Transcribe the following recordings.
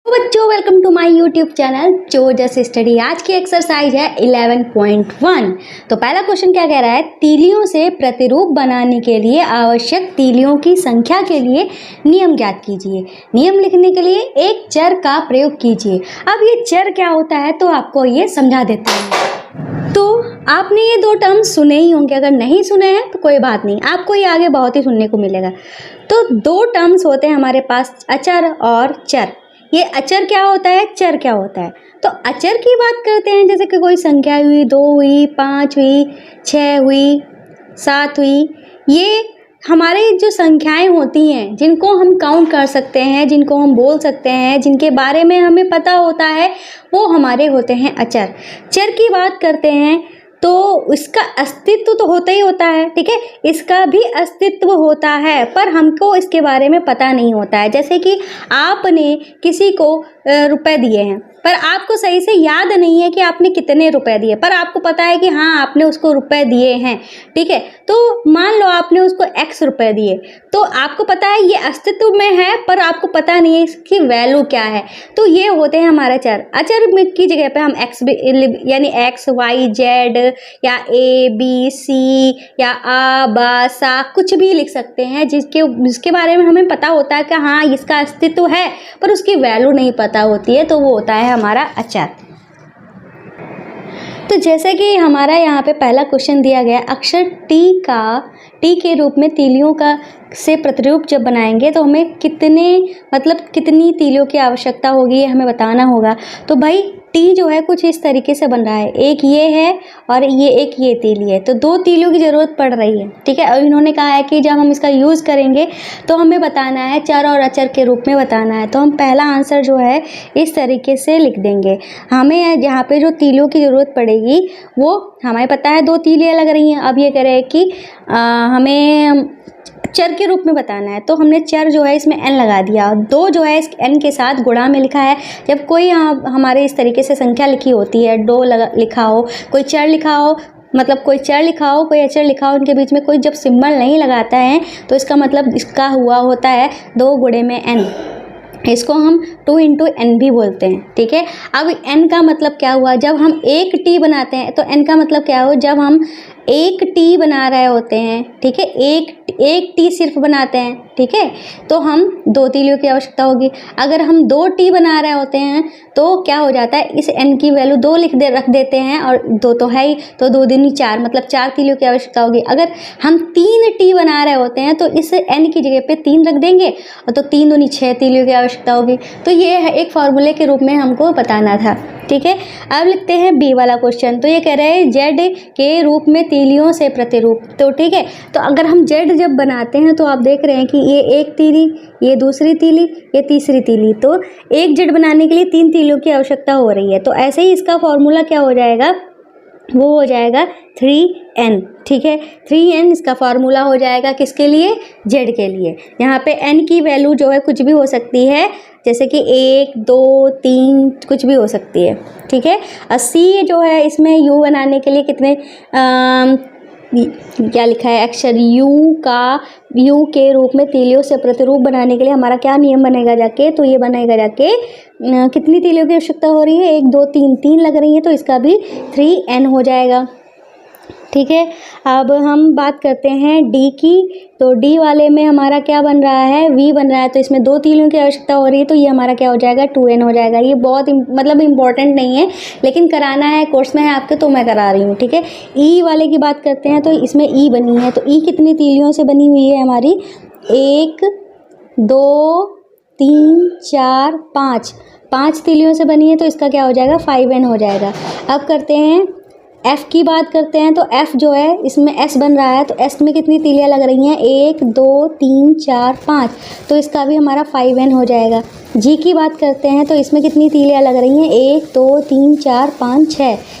तो बच्चों welcome to my YouTube channel जोजस स्टडी। आज की एक्सरसाइज है 11.1। तो पहला क्वेश्चन क्या कह रहा है, तीलियों से प्रतिरूप बनाने के लिए आवश्यक तीलियों की संख्या के लिए नियम ज्ञात कीजिए। नियम लिखने के लिए एक चर का प्रयोग कीजिए। अब ये चर क्या होता है तो आपको ये समझा देते हैं। तो आपने ये दो टर्म्स सुने ही होंगे, अगर नहीं सुने हैं तो कोई बात नहीं, आपको ये आगे बहुत ही सुनने को मिलेगा। तो दो टर्म्स होते हैं हमारे पास, अचर और चर। ये अचर क्या होता है, चर क्या होता है। तो अचर की बात करते हैं, जैसे कि कोई संख्या हुई, 2 हुई, 5 हुई, 6 हुई, 7 हुई। ये हमारे जो संख्याएं होती हैं जिनको हम काउंट कर सकते हैं, जिनको हम बोल सकते हैं, जिनके बारे में हमें पता होता है, वो हमारे होते हैं अचर। चर की बात करते हैं तो इसका अस्तित्व तो होता ही होता है, ठीक है, इसका भी अस्तित्व होता है पर हमको इसके बारे में पता नहीं होता है। जैसे कि आपने किसी को रुपए दिए हैं पर आपको सही से याद नहीं है कि आपने कितने रुपए दिए, पर आपको पता है कि हाँ आपने उसको रुपए दिए हैं, ठीक है। तो मान लो आपने उसको x रुपए दिए, तो आपको पता है ये अस्तित्व में है पर आपको पता नहीं है इसकी वैल्यू क्या है। तो ये होते हैं हमारे चर। अचर की जगह पे हम x यानी x y z या a b c या आ बा सा कुछ भी लिख सकते हैं जिसके बारे में हमें पता होता है कि हाँ इसका अस्तित्व है पर उसकी वैल्यू नहीं पता होती है, तो वो होता है हमारा अचर। तो जैसे कि हमारा यहाँ पे पहला क्वेश्चन दिया गया, अक्षर टी के रूप में तीलियों का से प्रतिरूप जब बनाएंगे तो हमें कितनी तीलियों की आवश्यकता होगी, ये हमें बताना होगा। तो भाई टी जो है कुछ इस तरीके से बन रहा है, एक ये है और ये तीली है, तो 2 तीलियों की ज़रूरत पड़ रही है, ठीक है। और इन्होंने कहा है कि जब हम इसका यूज़ करेंगे तो हमें बताना है चर और अचर के रूप में बताना है। तो हम पहला आंसर जो है इस तरीके से लिख देंगे। हमें यहाँ पे जो तीलियों की ज़रूरत पड़ेगी वो हमें पता है 2 तीलियाँ लग रही हैं। अब ये कह रहे हैं कि हमें चर के रूप में बताना है, तो हमने चर जो है इसमें n लगा दिया। 2 जो है इस n के साथ गुणा में लिखा है। जब कोई हमारे इस तरीके से संख्या लिखी होती है, 2 लिखा हो, कोई चर लिखा हो, मतलब कोई चर लिखा हो, कोई अचर लिखा हो, इनके बीच में कोई जब सिंबल नहीं लगाता है तो इसका मतलब इसका हुआ होता है 2 गुणे में n। इसको हम 2 into n भी बोलते हैं, ठीक है। अब n का मतलब क्या हुआ, जब हम एक t बनाते हैं तो n का मतलब क्या हो, जब हम एक टी बना रहे होते हैं, ठीक है, एक टी सिर्फ बनाते हैं, ठीक है, तो हम 2 तीलियों की आवश्यकता होगी। अगर हम 2 टी बना रहे होते हैं तो क्या हो जाता है, इस n की वैल्यू 2 रख देते हैं और 2 तो है ही, तो 2 दूनी 4, मतलब 4 तीलियों की आवश्यकता होगी। अगर हम 3 टी बना रहे होते हैं तो इस n की जगह पे 3 रख देंगे और तो 3 दूनी 6 तीलियों की आवश्यकता होगी। तो ये है एक फार्मूले के रूप में हमको बताना था, ठीक है। अब लिखते हैं बी वाला क्वेश्चन। तो ये कह रहे हैं z के रूप में तीलियों से प्रतिरूप, तो ठीक है। तो अगर हम z जब बनाते हैं तो आप देख रहे हैं कि ये एक तीली, ये दूसरी तीली, ये तीसरी तीली, तो एक z बनाने के लिए 3 तीलियों की आवश्यकता हो रही है। तो ऐसे ही इसका फॉर्मूला क्या हो जाएगा, वो हो जाएगा 3n, ठीक है। 3n इसका फार्मूला हो जाएगा किसके लिए, z के लिए। यहाँ पे n की वैल्यू जो है कुछ भी हो सकती है, जैसे कि 1 2 3 कुछ भी हो सकती है, ठीक है। और c जो है इसमें u बनाने के लिए कितने क्या लिखा है, अक्षर u के रूप में तीलियों से प्रतिरूप बनाने के लिए हमारा क्या नियम बनेगा जाके, तो ये बनेगा जाके कितनी तीलियों की आवश्यकता हो रही है, 1 2 3 लग रही है, तो इसका भी 3n हो जाएगा, ठीक है। अब हम बात करते हैं डी की। तो डी वाले में हमारा क्या बन रहा है, वी बन रहा है, तो इसमें 2 तीलियों की आवश्यकता हो रही है, तो ये हमारा क्या हो जाएगा, 2n हो जाएगा। ये बहुत मतलब इम्पॉर्टेंट नहीं है, लेकिन कराना है, कोर्स में है आपके, तो मैं करा रही हूँ, ठीक है। ई वाले की बात करते हैं, तो इसमें ई बनी है, तो ई कितनी तीलियों से बनी हुई है हमारी, 1 2 3 4 5 तीलियों से बनी है, तो इसका क्या हो जाएगा, 5n हो जाएगा। अब करते हैं F की बात करते हैं। तो F जो है इसमें S बन रहा है, तो S में कितनी तीलियाँ लग रही हैं, 1 2 3 4 5, तो इसका भी हमारा 5n हो जाएगा। G की बात करते हैं, तो इसमें कितनी तीलियाँ लग रही हैं, 1 2 3 4 5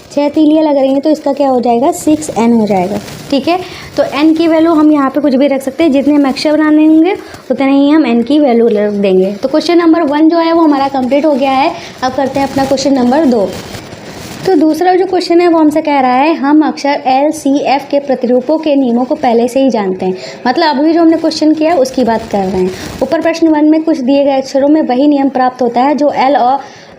6 तीलियाँ लग रही हैं, तो इसका क्या हो जाएगा, 6n हो जाएगा, ठीक है। तो n की वैल्यू हम यहाँ पे कुछ भी रख सकते हैं, जितने हम अक्षर बनाने होंगे उतने ही हम n की वैल्यू रख देंगे। तो क्वेश्चन नंबर 1 जो है वो हमारा कंप्लीट हो गया है। अब करते हैं अपना क्वेश्चन नंबर 2। तो दूसरा जो क्वेश्चन है वो हमसे कह रहा है हम अक्षर एल सी एफ के प्रतिरूपों के नियमों को पहले से ही जानते हैं। मतलब अभी जो हमने क्वेश्चन किया उसकी बात कर रहे हैं। ऊपर प्रश्न 1 में कुछ दिए गए अक्षरों में वही नियम प्राप्त होता है जो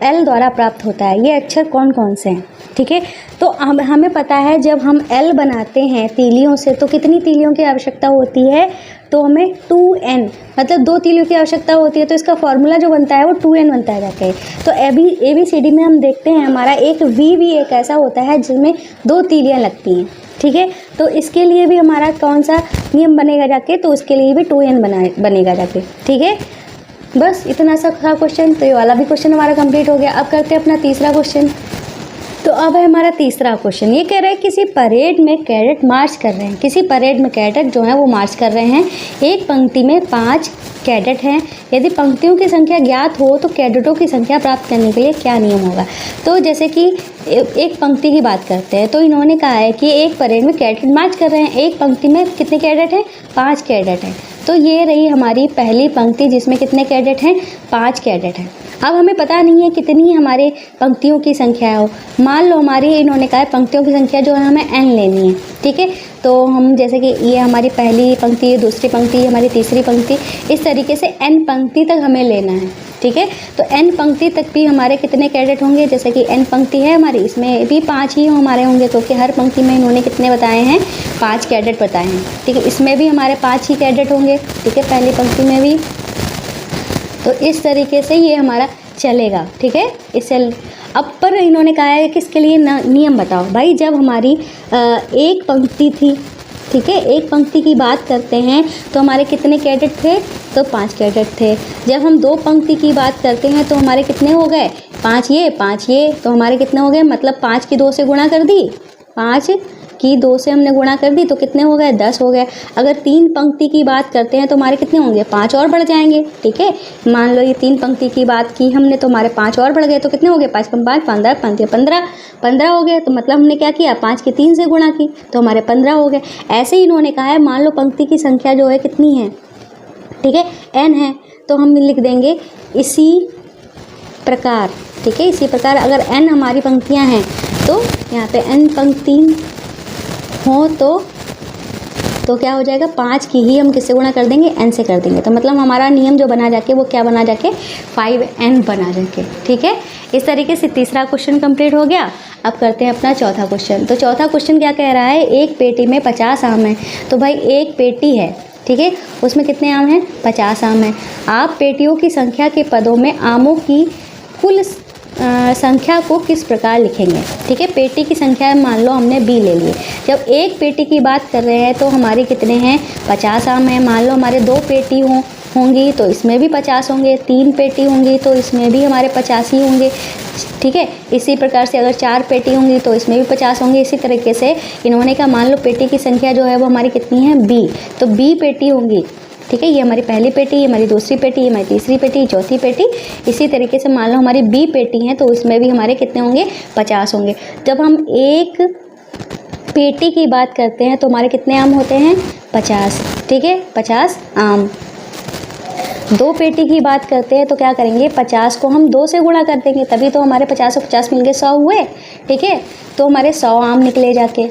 एल द्वारा प्राप्त होता है। ये अक्षर कौन कौन से हैं? ठीक है, तो हमें पता है जब हम एल बनाते हैं तीलियों से तो कितनी तीलियों की आवश्यकता होती है? तो हमें 2n मतलब 2 तीलियों की आवश्यकता होती है। तो इसका फॉर्मूला जो बनता है वो 2n बनता है जाके। तो ABCD में हम देखते हैं हमारा एक V भी एक ऐसा होता है जिसमें 2 तीलियाँ लगती हैं। ठीक है, तो इसके लिए भी हमारा कौन सा नियम बनेगा जाके? तो उसके लिए भी 2n बनेगा जाके। ठीक है, बस इतना सा था क्वेश्चन। तो ये वाला भी क्वेश्चन हमारा कंप्लीट हो गया। अब करते हैं अपना तीसरा क्वेश्चन। तो अब है हमारा तीसरा क्वेश्चन। ये कह रहा है किसी परेड में कैडेट मार्च कर रहे हैं। किसी परेड में कैडेट जो है वो मार्च कर रहे हैं। एक पंक्ति में 5 कैडेट हैं। यदि पंक्तियों की संख्या ज्ञात हो तो कैडेटों की संख्या प्राप्त करने के लिए क्या नियम होगा? तो जैसे कि एक पंक्ति की बात करते हैं तो इन्होंने कहा है कि एक परेड में कैडेट मार्च कर रहे हैं। एक पंक्ति में कितने कैडेट हैं? 5 कैडेट हैं। तो ये रही हमारी पहली पंक्ति जिसमें कितने कैडेट हैं? 5 कैडेट हैं। अब हमें पता नहीं है कितनी हमारे पंक्तियों की संख्या हो। मान लो हमारी इन्होंने कहा है पंक्तियों की संख्या जो है हमें n लेनी है। ठीक है, तो हम जैसे कि ये हमारी पहली पंक्ति, ये दूसरी पंक्ति, ये हमारी तीसरी पंक्ति, इस तरीके से n पंक्ति तक हमें लेना है। ठीक है, तो n पंक्ति तक भी हमारे कितने कैडेट होंगे? जैसे कि n पंक्ति है हमारी, इसमें भी 5 ही हमारे होंगे क्योंकि हर पंक्ति में इन्होंने कितने बताए हैं? 5 कैडेट बताए हैं। ठीक है, इसमें भी हमारे 5 ही कैडेट होंगे। ठीक है, पहली पंक्ति में भी। तो इस तरीके से ये हमारा चलेगा। ठीक है, इससे अब पर इन्होंने कहा है कि इसके लिए नियम बताओ। भाई जब हमारी एक पंक्ति थी, ठीक है, एक पंक्ति की बात करते हैं तो हमारे कितने कैडेट थे? तो 5 कैडेट थे। जब हम 2 पंक्ति की बात करते हैं तो हमारे कितने हो गए? 5 ये, तो हमारे कितने हो गए? मतलब 5 की 2 से गुणा कर दी, 5 की 2 से हमने गुणा कर दी तो कितने हो गए? 10 हो गए। अगर 3 पंक्ति की बात करते हैं तो हमारे कितने होंगे? 5 और बढ़ जाएंगे। ठीक है, मान लो ये 3 पंक्ति की बात की हमने तो हमारे 5 और बढ़ गए तो कितने हो गए? 5 कम 5 15, 15 हो गए। तो मतलब हमने क्या किया? 5 की 3 से गुणा की तो हमारे 15 हो गए। ऐसे ही इन्होंने कहा है मान लो पंक्ति की संख्या जो है कितनी है? ठीक है, n है, तो हम लिख देंगे इसी प्रकार। ठीक है, इसी प्रकार अगर n हमारी पंक्तियां हैं तो यहाँ पे n पंक्ति हो तो क्या हो जाएगा? 5 की ही हम किससे गुणा कर देंगे? n से कर देंगे। तो मतलब हमारा नियम जो बना जाके वो क्या बना जाके? 5n बना जाके। ठीक है, इस तरीके से तीसरा क्वेश्चन कंप्लीट हो गया। अब करते हैं अपना चौथा क्वेश्चन। तो चौथा क्वेश्चन क्या कह रहा है? एक पेटी में 50 आम हैं। तो भाई एक पेटी है, ठीक है, उसमें कितने आम हैं? 50 आम हैं। आप पेटियों की संख्या के पदों में आमों की कुल संख्या को किस प्रकार लिखेंगे? ठीक है, पेटी की संख्या मान लो हमने b ले लिए। जब एक पेटी की बात कर रहे हैं तो हमारे कितने हैं? 50 आम हैं। मान लो हमारे 2 पेटी होंगी तो इसमें भी 50 होंगे, 3 पेटी होंगी तो इसमें भी हमारे 50 ही होंगे। ठीक है, इसी प्रकार से अगर 4 पेटी होंगी तो इसमें भी 50 होंगे। इसी तरीके से इन्होंने कहा मान लो पेटी की संख्या जो है वो हमारी कितनी है? b, तो b पेटी होंगी। ठीक है, ये हमारी पहली पेटी, ये हमारी दूसरी पेटी, ये हमारी तीसरी पेटी, चौथी पेटी। इसी तरीके से मान लो हमारी b पेटी है तो इसमें भी हमारे कितने होंगे? 50 होंगे। जब हम एक पेटी की बात करते हैं तो हमारे कितने आम होते हैं? 50। ठीक है, 50 आम। 2 पेटी की बात करते हैं तो क्या करेंगे? 50 को हम 2 से गुणा कर देंगे तभी तो हमारे 50 और 50 मिलके 100 हुए। ठीक है, तो हमारे 100 आम निकले जाके।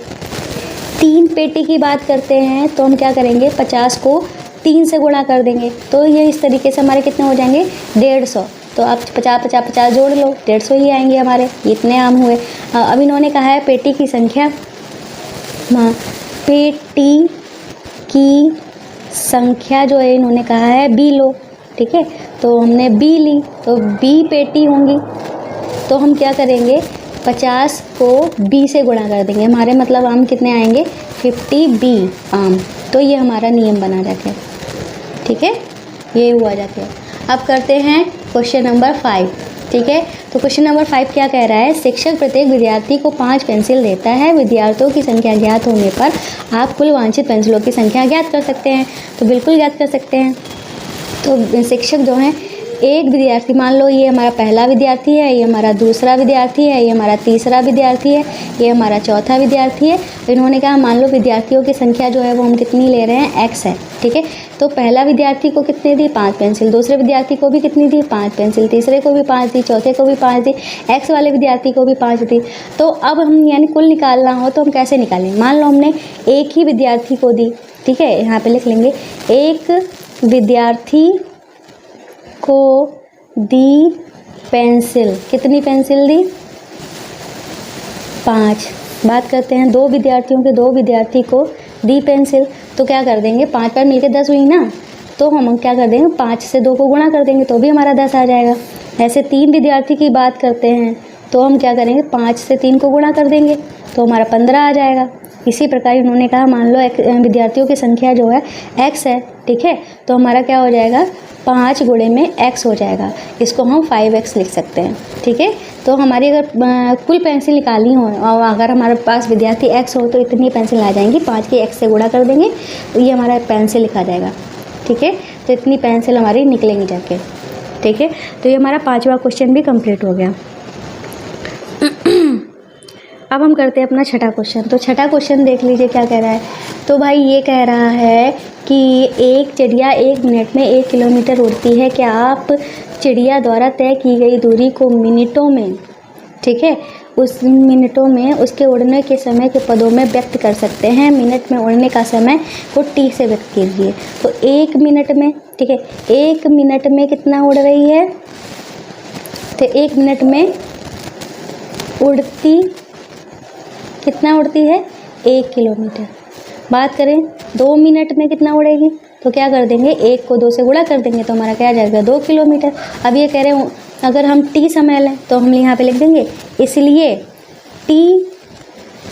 3 पेटी की बात करते हैं तो हम क्या करेंगे? 50 को 3 से गुणा कर देंगे तो ये इस तरीके से हमारे कितने हो जाएंगे? 150। तो आप 50 जोड़ लो, 150 ही आएंगे हमारे। इतने आम हुए। अब इन्होंने कहा है पेटी की संख्या, पेटी की संख्या जो है इन्होंने कहा है b लो। ठीक है, तो हमने b ली तो b पेटी होंगी। तो हम क्या करेंगे? 50 को b से गुणा कर देंगे। हमारे मतलब आम कितने आएंगे? 50b आम। तो ये हमारा नियम बना जाके। ठीक है, ये हुआ जाके। अब करते हैं क्वेश्चन नंबर 5। ठीक है, तो क्वेश्चन नंबर 5 क्या कह रहा है? शिक्षक प्रत्येक विद्यार्थी को 5 पेंसिल देता है। विद्यार्थियों की संख्या ज्ञात होने पर आप कुल वांछित पेंसिलों की संख्या ज्ञात कर सकते हैं। तो बिल्कुल ज्ञात कर सकते हैं। तो शिक्षक जो हैं एक विद्यार्थी, मान लो ये हमारा पहला विद्यार्थी है, ये हमारा दूसरा विद्यार्थी है, ये हमारा तीसरा विद्यार्थी है, ये हमारा चौथा विद्यार्थी है। इन्होंने कहा मान लो विद्यार्थियों की संख्या जो है वो हम कितनी ले रहे हैं, x है, ठीक है। तो पहला विद्यार्थी को कितने दी, 5 पेंसिल, दूसरे विद्यार्थी को भी कितनी दी, 5 पेंसिल, तीसरे को भी 5 दी, चौथे को भी 5 दी, x वाले विद्यार्थी को भी 5 दी। तो अब हम यानी कुल निकालना हो तो हम कैसे निकालें। मान लो हमने एक ही विद्यार्थी को दी, ठीक है, यहाँ पे लिख लेंगे, एक विद्यार्थी को दी पेंसिल, कितनी पेंसिल दी, 5। बात करते हैं दो विद्यार्थी को दी पेंसिल, तो क्या कर देंगे, 5 पर मिलके 10 हुई ना, तो हम क्या कर देंगे, 5 से 2 को गुणा कर देंगे तो भी हमारा 10 आ जाएगा। ऐसे 3 विद्यार्थी की बात करते हैं तो हम क्या करेंगे, 5 से 3 को गुणा कर देंगे तो हमारा 15 आ जाएगा। इसी प्रकार उन्होंने कहा मान लो विद्यार्थियों की संख्या जो है x है, ठीक है, तो हमारा क्या हो जाएगा, 5 गुणे में x हो जाएगा, इसको हम 5x लिख सकते हैं, ठीक है। तो हमारी अगर कुल पेंसिल निकालनी हो और अगर हमारे पास विद्यार्थी x हो तो इतनी पेंसिल आ जाएंगी, 5 की x से गुणा कर देंगे तो ये हमारा पेंसिल लिखा जाएगा, ठीक है। तो इतनी पेंसिल हमारी निकलेंगी जाके, ठीक है। तो ये हमारा 5वां क्वेश्चन भी कंप्लीट हो गया। अब हम करते हैं अपना छठा क्वेश्चन। तो छठा क्वेश्चन देख लीजिए क्या कह रहा है। तो भाई ये कह रहा है कि एक चिड़िया 1 मिनट में 1 किलोमीटर उड़ती है, क्या आप चिड़िया द्वारा तय की गई दूरी को मिनटों में, ठीक है, उस मिनटों में उसके उड़ने के समय के पदों में व्यक्त कर सकते हैं। मिनट में उड़ने का समय को t से व्यक्त कीजिए। तो 1 मिनट में, ठीक है, 1 मिनट में कितना उड़ रही है, तो 1 मिनट में कितना उड़ती है, 1 किलोमीटर। बात करें 2 मिनट में कितना उड़ेगी, तो क्या कर देंगे, 1 को 2 से गुणा कर देंगे तो हमारा क्या आ जाएगा, 2 किलोमीटर। अब ये कह रहे हैं अगर हम t समय लें तो हम यहाँ पे लिख देंगे, इसलिए t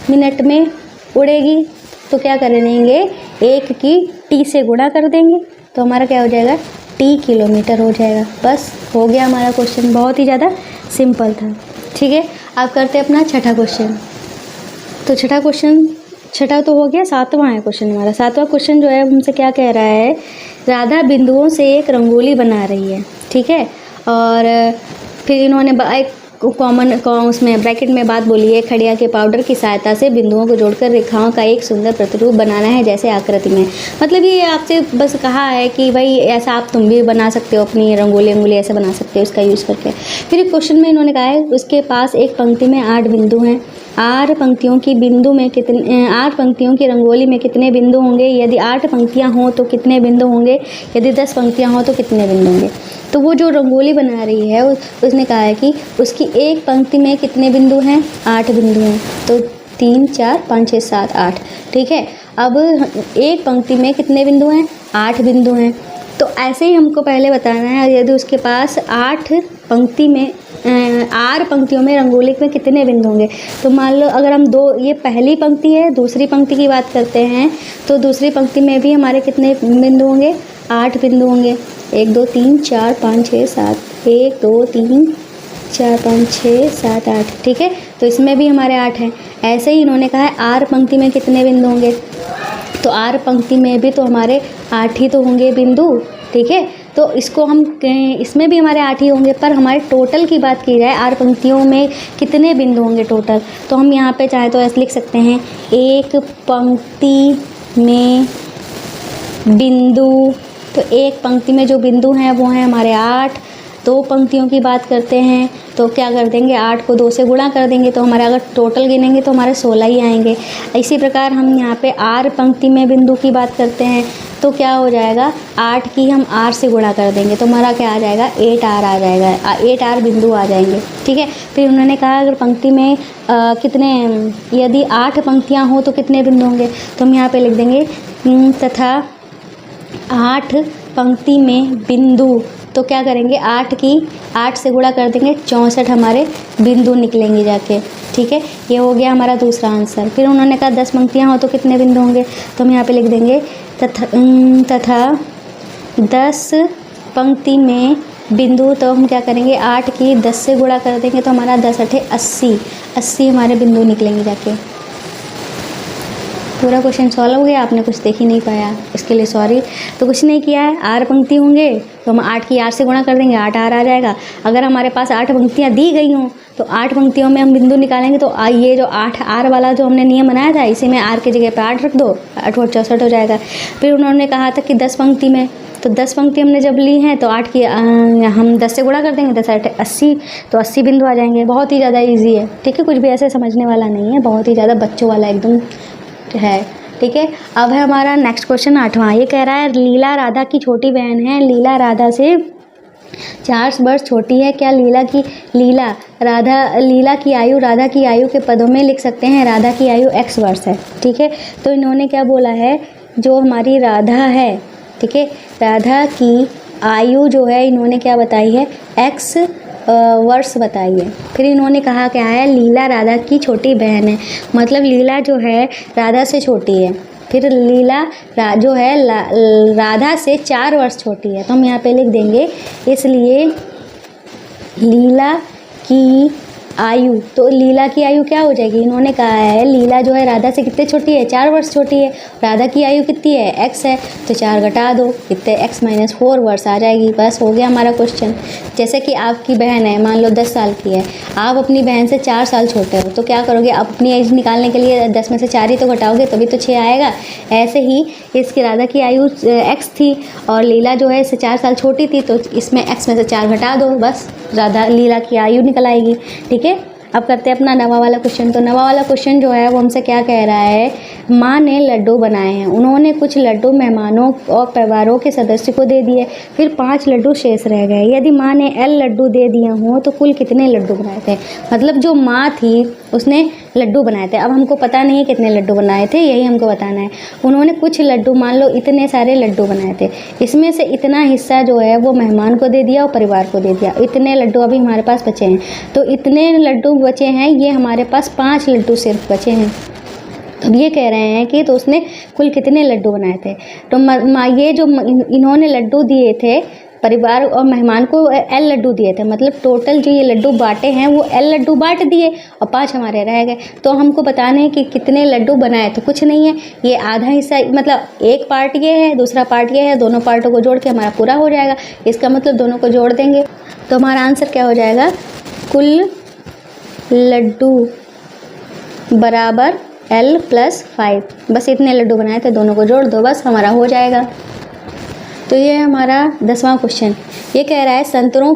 मिनट में उड़ेगी, तो क्या कर देंगे, 1 की t से गुणा कर देंगे तो हमारा क्या हो जाएगा, t किलोमीटर हो जाएगा। बस हो गया हमारा क्वेश्चन, बहुत ही ज़्यादा सिंपल था, ठीक है। अब करते हैं अपना छठा क्वेश्चन। तो छठा तो हो गया, 7वां है क्वेश्चन हमारा। 7वां क्वेश्चन जो है हमसे क्या कह रहा है, राधा बिंदुओं से एक रंगोली बना रही है, ठीक है, और फिर इन्होंने एक कॉमन उसमें ब्रैकेट में बात बोली है, खड़िया के पाउडर की सहायता से बिंदुओं को जोड़कर रेखाओं का एक सुंदर प्रतिरूप बनाना है जैसे आकृति में। मतलब ये आपसे बस कहा है कि भाई ऐसा आप तुम भी बना सकते हो, अपनी रंगोली ऐसे बना सकते हो इसका यूज़ करके। फिर क्वेश्चन में इन्होंने कहा है उसके पास एक पंक्ति में 8 बिंदु हैं, 8 पंक्तियों की रंगोली में कितने बिंदु होंगे, यदि 8 पंक्तियाँ हों तो कितने बिंदु होंगे, यदि 10 पंक्तियाँ हों तो कितने बिंदु होंगे। तो वो जो रंगोली बना रही है उसने कहा है कि उसकी एक पंक्ति में कितने बिंदु हैं, 8 बिंदु हैं। तो 3 4 5 6 7 8, ठीक है। अब एक पंक्ति में कितने बिंदु हैं, 8 बिंदु हैं। तो ऐसे ही हमको पहले बताना है, यदि उसके पास 8 पंक्तियों में रंगोली में कितने बिंदु होंगे। तो मान लो अगर हम ये पहली पंक्ति है, दूसरी पंक्ति की बात करते हैं तो दूसरी पंक्ति में भी हमारे कितने बिंदु होंगे, 8 बिंदु होंगे। 1 2 3 4 5 6 7, 1 2 3 4 5 6 7 8, ठीक है। तो इसमें भी हमारे 8 हैं। ऐसे ही इन्होंने कहा है आर पंक्ति में कितने बिंदु होंगे, तो आर पंक्ति में भी तो हमारे 8 ही तो होंगे बिंदु, ठीक है। तो इसको हम इसमें भी हमारे 8 ही होंगे, पर हमारे टोटल की बात की जाए आर पंक्तियों में कितने बिंदु होंगे टोटल, तो हम यहाँ पे चाहे तो ऐसे लिख सकते हैं, एक पंक्ति में बिंदु, तो एक पंक्ति में जो बिंदु हैं वो हैं हमारे 8। 2 पंक्तियों की बात करते हैं तो क्या कर देंगे, 8 को 2 से गुणा कर देंगे तो हमारे अगर टोटल गिनेंगे तो हमारे 16 ही आएंगे। इसी प्रकार हम यहाँ पे आर पंक्ति में बिंदु की बात करते हैं तो क्या हो जाएगा, 8 की हम आर से गुणा कर देंगे तो हमारा क्या आ जाएगा, 8 आर आ जाएगा, 8 आर बिंदु आ जाएंगे, ठीक है। फिर उन्होंने कहा अगर पंक्ति में यदि 8 पंक्तियाँ हो तो कितने बिंदु होंगे, तो हम यहाँ पे लिख देंगे तथा 8 पंक्ति में बिंदु, तो क्या करेंगे, 8 की 8 से गुणा कर देंगे, 64 हमारे बिंदु निकलेंगे जाके, ठीक है। ये हो गया हमारा दूसरा आंसर। फिर उन्होंने कहा 10 पंक्तियाँ हो तो कितने बिंदु होंगे, तो हम यहाँ पे लिख देंगे तथा 10 पंक्ति में बिंदु, तो हम क्या करेंगे, 8 की 10 से गुणा कर देंगे तो हमारा 10 8 80 हमारे बिंदु निकलेंगे जाके। पूरा क्वेश्चन सॉल्व हो गया, आपने कुछ देख ही नहीं पाया, इसके लिए सॉरी। तो कुछ नहीं किया है, 8 पंक्ति होंगे तो हम 8 की 8 से गुणा कर देंगे, 8 आर आ जाएगा। अगर हमारे पास 8 पंक्तियाँ दी गई हों तो 8 पंक्तियों में हम बिंदु निकालेंगे, तो ये जो 8 आर वाला जो हमने नियम बनाया था, इसी में आर की जगह पे 8 रख दो, 8 और 64 हो जाएगा। फिर उन्होंने कहा था कि 10 पंक्ति में, तो 10 पंक्ति हमने जब ली हैं तो 8 की हम 10 से गुणा कर देंगे, 10 8 80, तो 80 बिंदु आ जाएंगे। बहुत ही ज़्यादा ईजी है, ठीक है, कुछ भी ऐसे समझने वाला नहीं है, बहुत ही ज़्यादा बच्चों वाला एकदम है, ठीक है। अब है हमारा नेक्स्ट क्वेश्चन 8वां। ये कह रहा है लीला राधा की छोटी बहन है, लीला राधा से 4 वर्ष छोटी है, क्या लीला की आयु राधा की आयु के पदों में लिख सकते हैं? राधा की आयु x वर्ष है, ठीक है। तो इन्होंने क्या बोला है, जो हमारी राधा है, ठीक है, राधा की आयु जो है इन्होंने क्या बताई है, x वर्ष बताई है। फिर इन्होंने कहा क्या है, लीला राधा की छोटी बहन है, मतलब लीला जो है राधा से छोटी है। फिर लीला जो है राधा से 4 वर्ष छोटी है, तो हम यहाँ पे लिख देंगे, इसलिए लीला की आयु, तो लीला की आयु क्या हो जाएगी, इन्होंने कहा है लीला जो है राधा से कितने छोटी है, 4 वर्ष छोटी है, राधा की आयु कितनी है, x है, तो 4 घटा दो, कितने x - 4 वर्ष आ जाएगी। बस हो गया हमारा क्वेश्चन। जैसे कि आपकी बहन है, मान लो 10 साल की है, आप अपनी बहन से 4 साल छोटे हो, तो क्या करोगे, आप अपनी एज निकालने के लिए 10 में से 4 ही तो घटाओगे, तभी तो 6 आएगा। ऐसे ही इसकी राधा की आयु x थी और लीला जो है इससे 4 साल छोटी थी, तो इसमें x में से 4 घटा दो, बस लीला की आयु निकल आएगी, ठीक है। अब करते हैं अपना नवा वाला क्वेश्चन। तो नवा वाला क्वेश्चन जो है वो हमसे क्या कह रहा है, माँ ने लड्डू बनाए हैं, उन्होंने कुछ लड्डू मेहमानों और परिवारों के सदस्य को दे दिए, फिर 5 लड्डू शेष रह गए। यदि माँ ने L लड्डू दे दिए हों तो कुल कितने लड्डू बनाए थे? मतलब जो माँ थी उसने लड्डू बनाए थे, अब हमको पता नहीं है कितने लड्डू बनाए थे, यही हमको बताना है। उन्होंने कुछ लड्डू, मान लो इतने सारे लड्डू बनाए थे, इसमें से इतना हिस्सा जो है वो मेहमान को दे दिया और परिवार को दे दिया। इतने लड्डू अभी हमारे पास बचे हैं, तो इतने लड्डू बचे हैं, ये हमारे पास 5 लड्डू सिर्फ बचे हैं। अब ये कह रहे हैं कि तो उसने कुल कितने लड्डू बनाए थे। तो ये जो इन्होंने लड्डू दिए थे परिवार और मेहमान को L लड्डू दिए थे, मतलब टोटल जो ये लड्डू बांटे हैं वो L लड्डू बांट दिए और 5 हमारे रह गए। तो हमको बताना है कि कितने लड्डू बनाए, तो कुछ नहीं है, ये आधा हिस्सा, मतलब एक पार्ट ये है, दूसरा पार्ट ये है, दोनों पार्टों को जोड़ के हमारा पूरा हो जाएगा। इसका मतलब दोनों को जोड़ देंगे तो हमारा आंसर क्या हो जाएगा, कुल लड्डू बराबर L + 5। बस इतने लड्डू बनाए थे, दोनों को जोड़ दो, बस हमारा हो जाएगा। तो ये हमारा 10वां क्वेश्चन। ये कह रहा है संतरों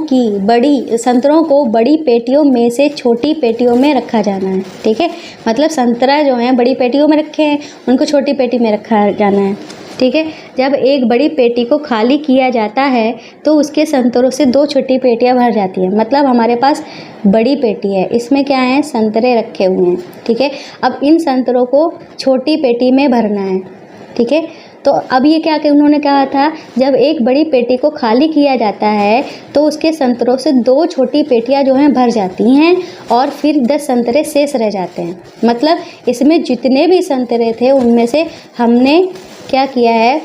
को बड़ी पेटियों में से छोटी पेटियों में रखा जाना है, ठीक है। मतलब संतरा जो हैं बड़ी पेटियों में रखे हैं, उनको छोटी पेटी में रखा जाना है, ठीक है। जब एक बड़ी पेटी को खाली किया जाता है तो उसके संतरों से 2 छोटी पेटियां भर जाती हैं। मतलब हमारे पास बड़ी पेटी है, इसमें क्या है, संतरे रखे हुए हैं, ठीक है। अब इन संतरों को छोटी पेटी में भरना है, ठीक है। तो अब ये क्या कि उन्होंने कहा था, जब एक बड़ी पेटी को खाली किया जाता है तो उसके संतरों से 2 छोटी पेटियां जो हैं भर जाती हैं और फिर 10 संतरे शेष रह जाते हैं। मतलब इसमें जितने भी संतरे थे उनमें से हमने क्या किया है,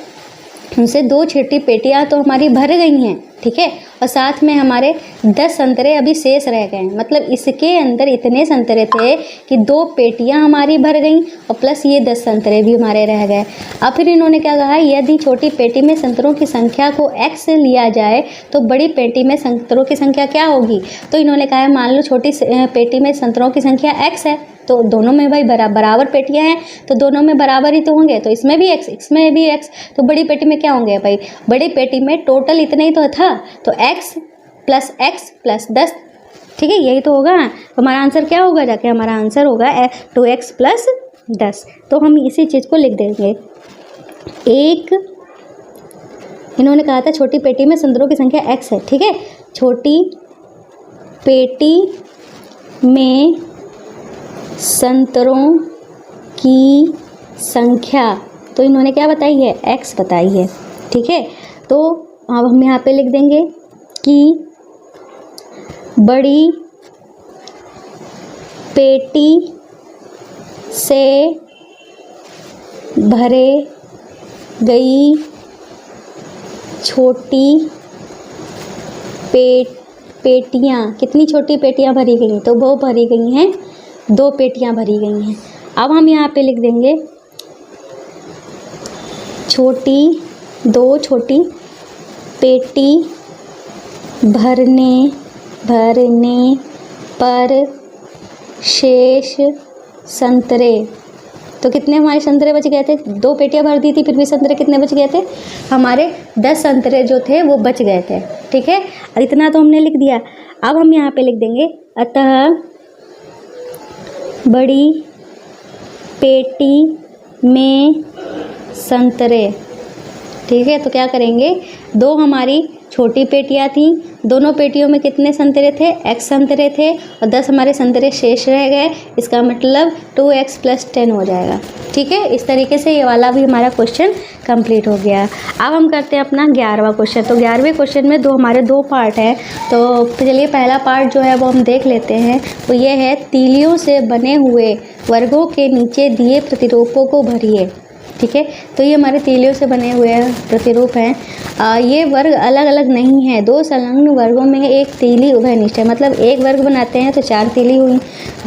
उनसे 2 छोटी पेटियां तो हमारी भर गई हैं, ठीक है, और साथ में हमारे 10 संतरे अभी शेष रह गए हैं। मतलब इसके अंदर इतने संतरे थे कि 2 पेटियां हमारी भर गईं और प्लस ये 10 संतरे भी हमारे रह गए। अब फिर इन्होंने क्या कहा, यदि छोटी पेटी में संतरों की संख्या को x लिया जाए तो बड़ी पेटी में संतरों की संख्या क्या होगी। तो इन्होंने कहा है, मान लो छोटी पेटी में संतरों की संख्या x है, तो दोनों में भाई बराबर पेटियां हैं, तो दोनों में बराबर ही तो होंगे, तो इसमें भी x, इसमें भी x, तो बड़ी पेटी में क्या होंगे भाई, बड़ी पेटी में टोटल इतना ही तो था, तो x + 10, ठीक है, यही तो होगा। तो हमारा आंसर क्या होगा, जाके हमारा आंसर होगा 2x + 10। तो हम इसी चीज़ को लिख देंगे। इन्होंने कहा था छोटी पेटी में संतरों की संख्या x है, ठीक है। छोटी पेटी में संतरों की संख्या, तो इन्होंने क्या बताई है, x बताई है, ठीक है। तो अब हम यहाँ पे लिख देंगे कि बड़ी पेटी से भरे गई छोटी पेटियाँ, कितनी छोटी पेटियाँ भरी गई, तो वो भरी गई हैं 2 पेटियाँ भरी गई हैं। अब हम यहाँ पे लिख देंगे दो छोटी पेटी भरने पर शेष संतरे। तो कितने हमारे संतरे बच गए थे? 2 पेटियां भर दी थी, फिर भी संतरे कितने बच गए थे? हमारे 10 संतरे जो थे वो बच गए थे। ठीक है, और इतना तो हमने लिख दिया। अब हम यहाँ पे लिख देंगे अतः बड़ी पेटी में संतरे। ठीक है, तो क्या करेंगे, 2 हमारी छोटी पेटियाँ थीं, दोनों पेटियों में कितने संतरे थे? x संतरे थे, और 10 हमारे संतरे शेष रह गए। इसका मतलब 2x + 10 हो जाएगा। ठीक है, इस तरीके से ये वाला भी हमारा क्वेश्चन कंप्लीट हो गया। अब हम करते हैं अपना 11वां क्वेश्चन। तो 11वें क्वेश्चन में हमारे 2 पार्ट हैं। तो चलिए पहला पार्ट जो है वो हम देख लेते हैं। वो ये है, तीलियों से बने हुए वर्गों के नीचे दिए प्रतिरूपों को भरिए। ठीक है, तो ये हमारे तीलियों से बने हुए प्रतिरूप हैं। ये वर्ग अलग अलग नहीं है। 2 संलग्न वर्गों में एक तीली उभयनिष्ठ है। मतलब एक वर्ग बनाते हैं तो 4 तीली हुई,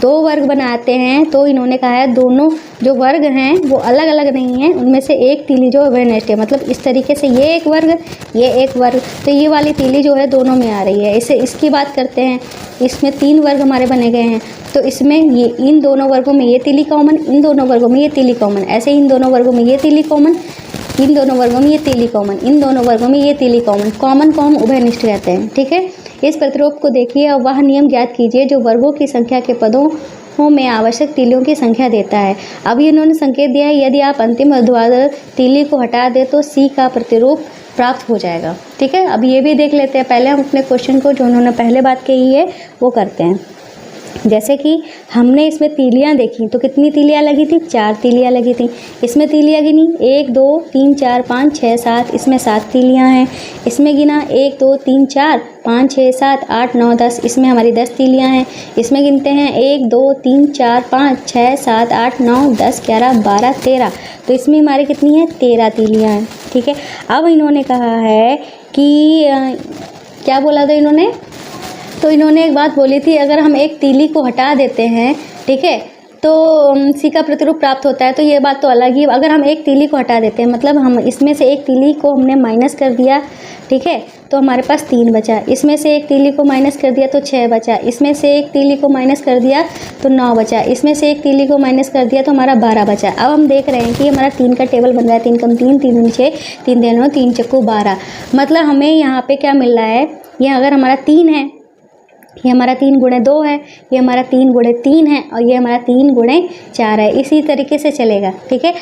2 वर्ग बनाते हैं तो इन्होंने कहा है दोनों जो वर्ग हैं वो अलग अलग नहीं हैं, उनमें से एक तीली जो उभयनिष्ठ है। मतलब इस तरीके से ये एक वर्ग, ये एक वर्ग, तो ये वाली तीली जो है दोनों में आ रही है। इसकी बात करते हैं, इसमें 3 वर्ग हमारे बने गए हैं, तो इसमें ये इन दोनों वर्गों में ये तीली कॉमन, इन दोनों वर्गों में ये तीली कॉमन, ऐसे इन दोनों वर्गों में ये तीली कॉमन, इन दोनों वर्गों में ये तीली कॉमन, इन दोनों वर्गों में ये तीली कॉमन को हम उभयनिष्ठ कहते हैं। ठीक है, इस प्रतिरूप को देखिए और वह नियम ज्ञात कीजिए जो वर्गों की संख्या के पदों में आवश्यक तीलियों की संख्या देता है। अभी इन्होंने संकेत दिया है, यदि आप अंतिम ऊर्ध्वाधर तीली को हटा दें तो C का प्रतिरूप प्राप्त हो जाएगा। ठीक है, अब ये भी देख लेते हैं। पहले हम अपने क्वेश्चन को जो उन्होंने पहले बात कही है वो करते हैं। जैसे कि हमने इसमें तीलियां देखी, तो कितनी तीलियां लगी थी? 4 तीलियां लगी थी। इसमें तीलियां गिनी 1 2 3 4 5 6 7, इसमें 7 तीलियां हैं। इसमें गिना 1 2 3 4 5 6 7 8 9 10, इसमें हमारी 10 तीलियां हैं। इसमें गिनते हैं 1 2 3 4 5 6 7 8 9 10 11 12 13, तो इसमें हमारी कितनी है? 13 तीलियां हैं। ठीक है, अब इन्होंने कहा है कि क्या बोला था इन्होंने? तो इन्होंने एक बात बोली थी, अगर हम एक तीली को हटा देते हैं, ठीक है, तो C का प्रतिरूप प्राप्त होता है। तो ये बात तो अलग ही। अगर हम एक तीली को हटा देते हैं, मतलब हम इसमें से एक तीली को हमने माइनस कर दिया, ठीक है, तो हमारे पास 3 बचा। इसमें से एक तीली को माइनस कर दिया तो 6 बचा। इसमें से एक तीली को माइनस कर दिया तो 9 बचा। इसमें से एक तीली को माइनस कर दिया तो हमारा 12 बचा। अब हम देख रहे हैं कि हमारा 3 का टेबल बन रहा है। 3 कम 3, 3 दूनी 6, 3 दूनी 9, 3 चक्कू 12। मतलब हमें यहाँ पे क्या मिल रहा है? ये अगर हमारा 3 है, ये हमारा 3 गुणे 2 है, ये हमारा 3 गुणे 3 है, और ये हमारा 3 गुणे 4 है। इसी तरीके से चलेगा। ठीक है,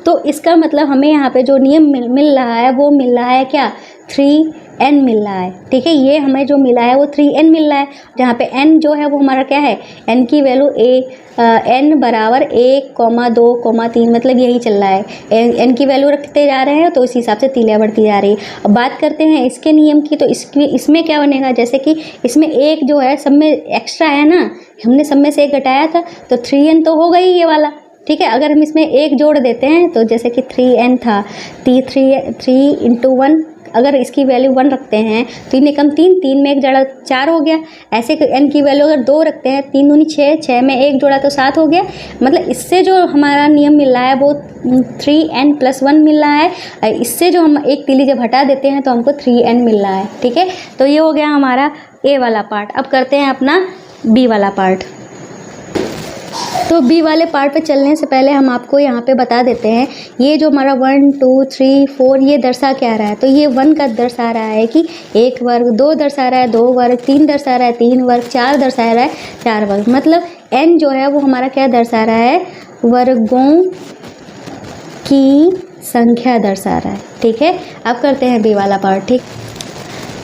तो इसका मतलब हमें यहाँ पे जो नियम मिल रहा है वो मिल रहा है क्या? 3n मिल रहा है। ठीक है, ये हमें जो मिला है वो 3n मिल रहा है, जहाँ पे n जो है वो हमारा क्या है? n की वैल्यू n बराबर 1, 2, 3, मतलब यही चल रहा है। n की वैल्यू रखते जा रहे हैं तो इस हिसाब से तीलियां बढ़ती जा रही है। अब बात करते हैं इसके नियम की, तो इसमें क्या बनेगा? जैसे कि इसमें 1 जो है सब में एक्स्ट्रा है ना, हमने सब में से 1 घटाया था, तो 3n तो हो गई ये वाला। ठीक है, अगर हम इसमें 1 जोड़ देते हैं तो जैसे कि 3n था, 3 × 1, अगर इसकी वैल्यू 1 रखते हैं तो 3 कम 3, 3 में 1 जोड़ा 4 हो गया। ऐसे n की वैल्यू अगर 2 रखते हैं, 3 दूनी 6, 6 में 1 जोड़ा तो 7 हो गया। मतलब इससे जो हमारा नियम मिल रहा है वो 3n + 1 मिल रहा है। इससे जो हम एक तीली जब हटा देते हैं तो हमको 3n मिल रहा है। ठीक है, तो ये हो गया हमारा A वाला पार्ट। अब करते हैं अपना B वाला पार्ट। तो B वाले पार्ट पे चलने से पहले हम आपको यहाँ पे बता देते हैं, ये जो हमारा 1 2 3 4 ये दर्शा क्या रहा है? तो ये 1 का दर्शा रहा है कि 1 वर्ग, 2 दर्शा रहा है 2 वर्ग, 3 दर्शा रहा है 3 वर्ग, 4 दर्शा रहा है 4 वर्ग। मतलब n जो है वो हमारा क्या दर्शा रहा है? वर्गों की संख्या दर्शा रहा है। ठीक है, अब करते हैं B वाला पार्ट। ठीक,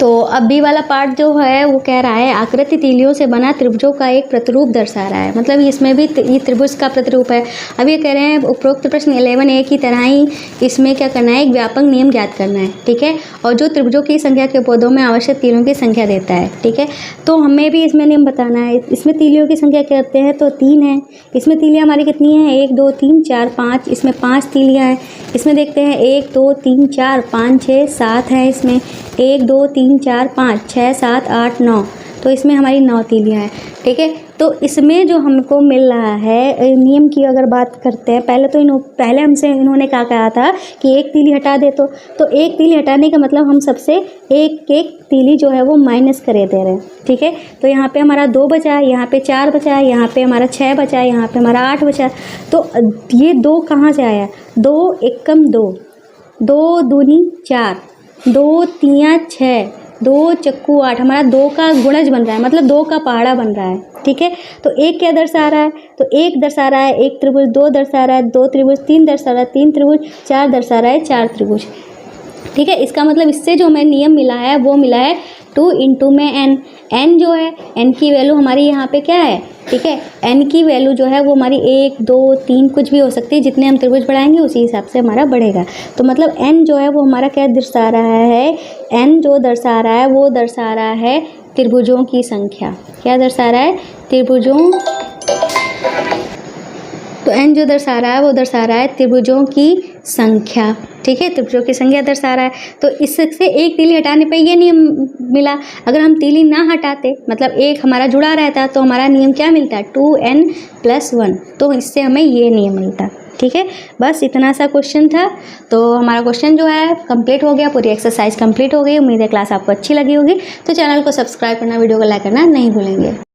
तो अब B वाला पार्ट जो है वो कह रहा है, आकृति तीलियों से बना त्रिभुजों का एक प्रतिरूप दर्शा रहा है। मतलब इसमें भी ये त्रिभुज का प्रतिरूप है। अब ये कह रहे हैं उपरोक्त प्रश्न 11A की तरह ही इसमें क्या करना है? एक व्यापक नियम ज्ञात करना है। ठीक है, और जो त्रिभुजों की संख्या के पदों में आवश्यक तीलियों की संख्या देता है। ठीक है, तो हमें भी इसमें नियम बताना है। इसमें तीलियों की संख्या करते हैं तो 3 है। इसमें तीलियाँ हमारी कितनी हैं? 1 2 3 4 5, इसमें 5 तीलियाँ हैं। इसमें देखते हैं 1 2 3 4 5 6 7 है। इसमें 1 2 3 4 5 6 7 8 9, तो इसमें हमारी 9 तीलियाँ हैं, ठीक है। तो इसमें जो हमको मिल रहा है नियम की अगर बात करते हैं, पहले हमसे इन्होंने क्या कहा था कि एक तीली हटा दे, तो एक तीली हटाने का मतलब हम सबसे एक एक तीली जो है वो माइनस करे दे रहे हैं, ठीक है। तो यहाँ पे हमारा 2 बचा है, यहाँ पे 4 बचा है, यहाँ पे हमारा 6 बचा है, यहाँ पे हमारा 8 बचा है। तो ये 2 कहाँ से आया? 2 एकम 2, 2 दूनी 4, 2 तियाँ 6, 2 चक्कू 8, हमारा 2 का गुणज बन रहा है, मतलब 2 का पहाड़ा बन रहा है, ठीक है। तो एक क्या दर्शा रहा है? तो एक दर्शा रहा है एक त्रिभुज, 2 दर्शा रहा है 2 त्रिभुज, 3 दर्शा रहा है 3 त्रिभुज, 4 दर्शा रहा है 4 त्रिभुज, ठीक है। इसका मतलब इससे जो हमें नियम मिला है वो मिला है 2 इंटू में n। n जो है, n की वैल्यू हमारी यहाँ पे क्या है, ठीक है। n की वैल्यू जो है वो हमारी 1 2 3 कुछ भी हो सकती है, जितने हम त्रिभुज बढ़ाएंगे उसी हिसाब से हमारा बढ़ेगा। तो मतलब n जो है वो हमारा क्या दर्शा रहा है? n जो दर्शा रहा है वो दर्शा रहा है त्रिभुजों की संख्या। क्या दर्शा रहा है? त्रिभुजों। तो n जो दर्शा रहा है वो दर्शा रहा है त्रिभुजों की संख्या, ठीक है। त्रिभुजों की संख्या दर्शा रहा है। तो इससे एक तीली हटाने पे ये नियम मिला। अगर हम तीली ना हटाते, मतलब एक हमारा जुड़ा रहता, तो हमारा नियम क्या मिलता है? 2n + 1। तो इससे हमें ये नियम मिलता, ठीक है। बस इतना सा क्वेश्चन था। तो हमारा क्वेश्चन जो है कंप्लीट हो गया, पूरी एक्सरसाइज कंप्लीट हो गई। उम्मीद है क्लास आपको अच्छी लगी होगी। तो चैनल को सब्सक्राइब करना, वीडियो को लाइक करना नहीं भूलेंगे।